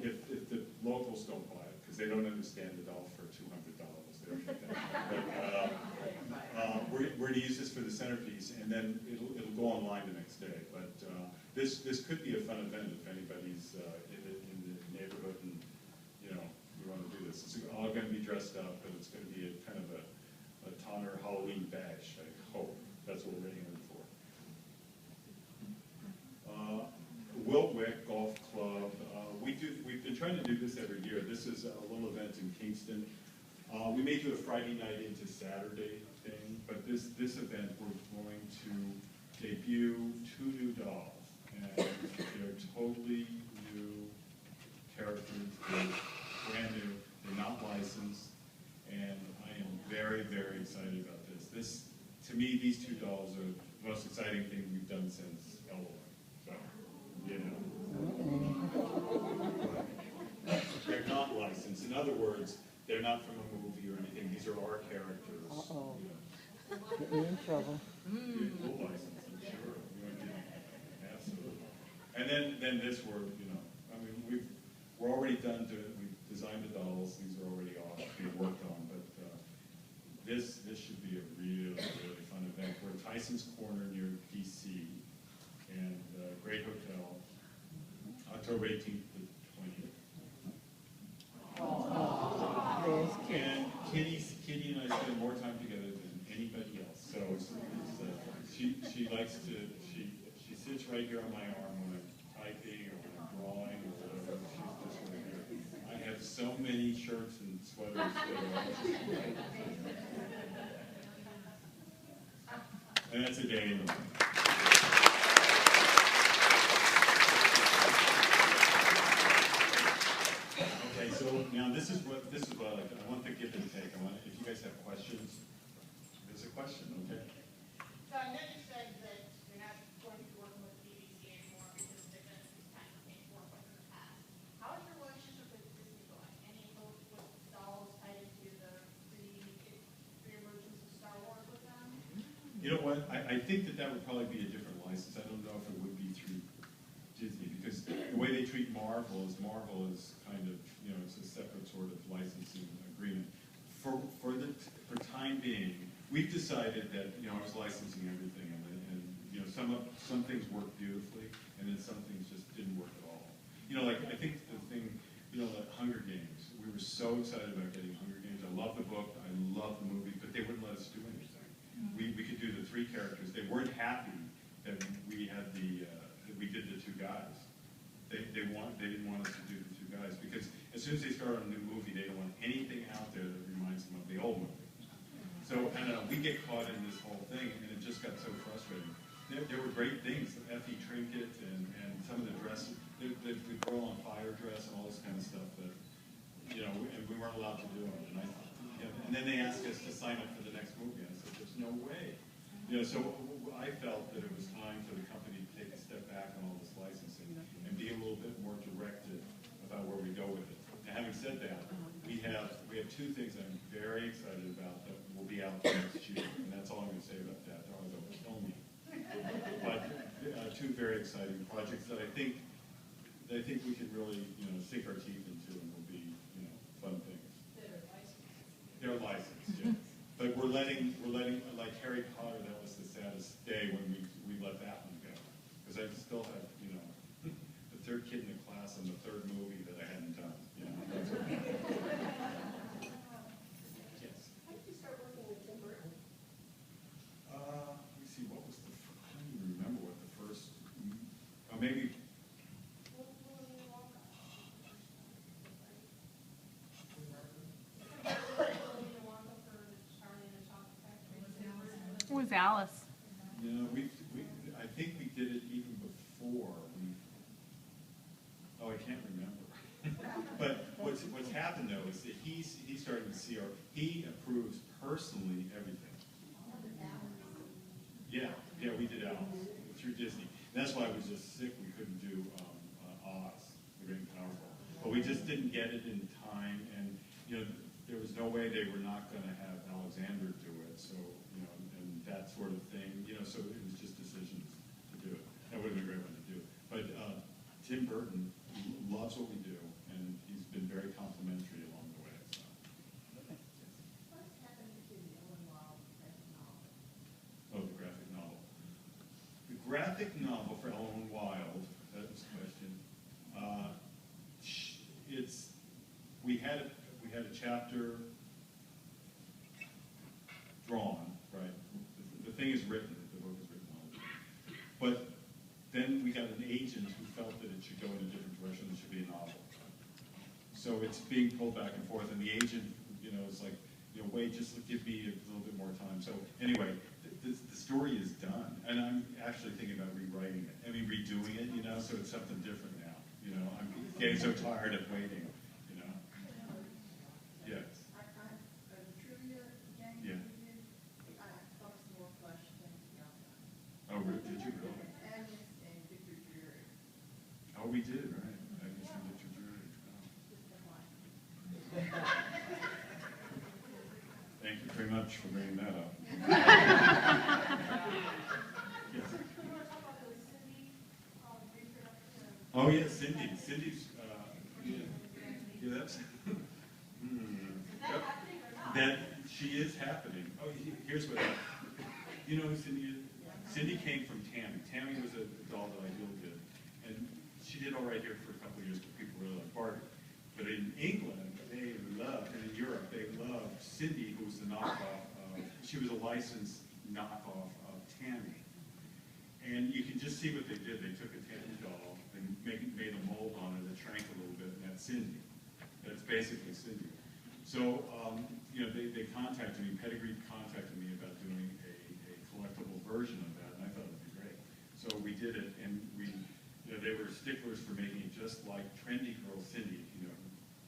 If the locals don't buy it, because they don't understand the doll for $200, they don't get that. But we're going to use this for the centerpiece, and then it'll go online the next day. But this could be a fun event if anybody's in the neighborhood and you want to do this. It's all going to be dressed up, but it's going to be a kind of a Tonner Halloween bash. I hope that's what we're aiming for. Wiltwick Golf Club. We've been trying to do this every year. This is a little event in Kingston. We may do a Friday night into Saturday thing, but this event we're going to debut 2 new dolls, and they're totally new characters. They're brand new. They're not licensed, and I am very, very excited about this. To me, these 2 dolls are the most exciting thing we've done since Elroy. So, they're not licensed. In other words, they're not from a movie or anything. These are our characters. Uh-oh. Get me in trouble. Full license, I'm sure. Absolutely. And then this word, we're already done. We've designed the dolls. These are already off, being worked on. But this should be a really, really fun event. We're at Tyson's Corner near DC, and great hotel. October 18th to 20th. And Kitty and I spend more time together than anybody else. So she likes to she sits right here on my arm when I'm typing or when I'm drawing or whatever. She's just right here. I have so many shirts and sweaters. And that's a day in the life. Okay, so now this is what I want to give and take. If you guys have questions, there's a question, okay? So I know you said that you're not going to be working with the BBC anymore because they're going to kind of make more of in the past. How is your relationship with Disney going? Any hopes with dolls tied into the re-emergence of Star Wars with them? You know what? I think that would probably be a different license. I don't know if it would be through Disney, because the way they treat Marvel is kind of, it's a separate sort of licensing agreement. For time being, we've decided that, I was licensing everything, and some things worked beautifully, and then some things just didn't work at all. I think the thing, like Hunger Games, we were so excited about getting Hunger Games. I love the book, I love the movie, but they wouldn't let us do anything. We could do the 3 characters. They weren't happy that we had we did the 2 guys. They didn't want us to do the 2 guys, because as soon as they start on a new movie, they don't want anything out there that reminds them of the old movie. So we get caught in this whole thing, and it just got so frustrating. There were great things, the Effie trinket and some of the dresses, the girl on fire dress and all this kind of stuff that, and we weren't allowed to do them. And then they asked us to sign up for the next movie, and I said, there's no way. So I felt that it was time for the company to take a step back on all this licensing and be a little bit more directed about where we go with it. Now, having said that, we have 2 things I'm very excited about that will be out next year, and that's all I'm going to say about that. Otherwise, they'll kill me. But 2 very exciting projects that I think we can really sink our teeth into, and will be fun things. They're licensed, yeah. But we're letting like Harry Potter. That was the saddest day when we let that one go, because I still have the 3rd kid in the class on the 3rd movie that I hadn't done. Yes. How did you start working with Tim Burton? Let me see. What was I don't even remember what the first. Maybe. It was Alice. I think we did it even before. I can't remember. But what's happened though is that he's starting to see he approves personally everything. Yeah, we did Alice through Disney. And that's why I was just sick. We couldn't do Oz, the Great and Powerful. But we just didn't get it in time, and there was no way they were not going to have Alexander do it. So and that sort of thing. So it was just decisions to do it. That would have been a great one to do. But Tim Burton loves what we do. chapter drawn, right? The thing is written, the book is written well. But then we got an agent who felt that it should go in a different direction, it should be a novel. So it's being pulled back and forth, and the agent, you know, is like, you know, wait, just give me a little bit more time. So anyway, the story is done, and I'm actually thinking about rewriting it. I mean, redoing it, you know, so it's something different now. You know, I'm getting so tired of waiting, you know. Yes. I have a trivia game Yeah. for you. I have a couple more questions. Oh, did you really? Agnes and Victor Jury. Oh, we did, right? I guess we did your jury. Thank you very much for bringing that up. Yes. Oh, yeah, Cindy. Cindy's, yeah, that's, that she is happening. Oh, here's what, you know who Cindy is? Cindy came from Tammy. Tammy was a doll that I did, and she did all right here for a couple of years because people really liked Barbie. But in England, they loved, and in Europe, they loved Cindy, who was the knockoff of, she was a licensed knockoff of Tammy. And you can just see what they did. They took a Tammy doll and made a mold on it that shrank a little bit, and that's Cindy. That's basically Cindy. So, you know, they contacted me, Pedigree contacted me about doing a collectible version of that, and I thought it would be great. So we did it, and we, you know, they were sticklers for making it just like Trendy Girl Cindy, if you know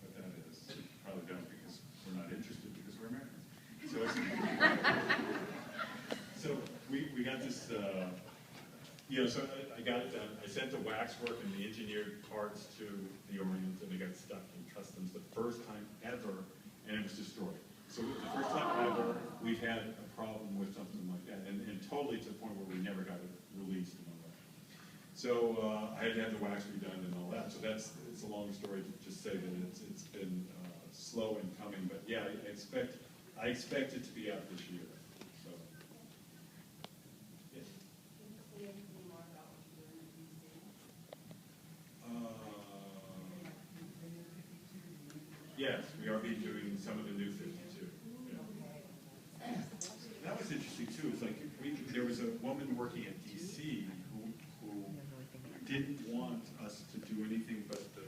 what that is. You probably don't because we're not interested because we're Americans. So we got this, you know, so I got it done. I sent the waxwork and the engineered parts to the Orient, and they got stuck in customs the first time ever, and it was destroyed. So the first time ever, we've had a problem with something like that, and totally to the point where we never got it released and all that. So I had to have the wax redone and all that. So it's a long story to just say that it's been slow in coming, but yeah, I expect it to be out this year. So yes. Can you say anything more about what you're doing in DC? Yes, we are doing some of the new 52. Yeah. That was interesting too. It's like there was a woman working at DC who didn't want us to do anything but the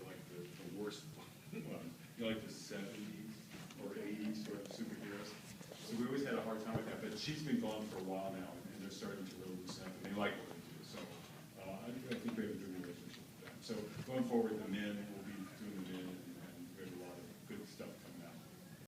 worst ones, you know, like the 70s or 80s sort of superheroes. So we always had a hard time with that. But she's been gone for a while now, and they're starting to really loosen up, and they like what we do. So I think we have a good relationship with them. So going forward, the men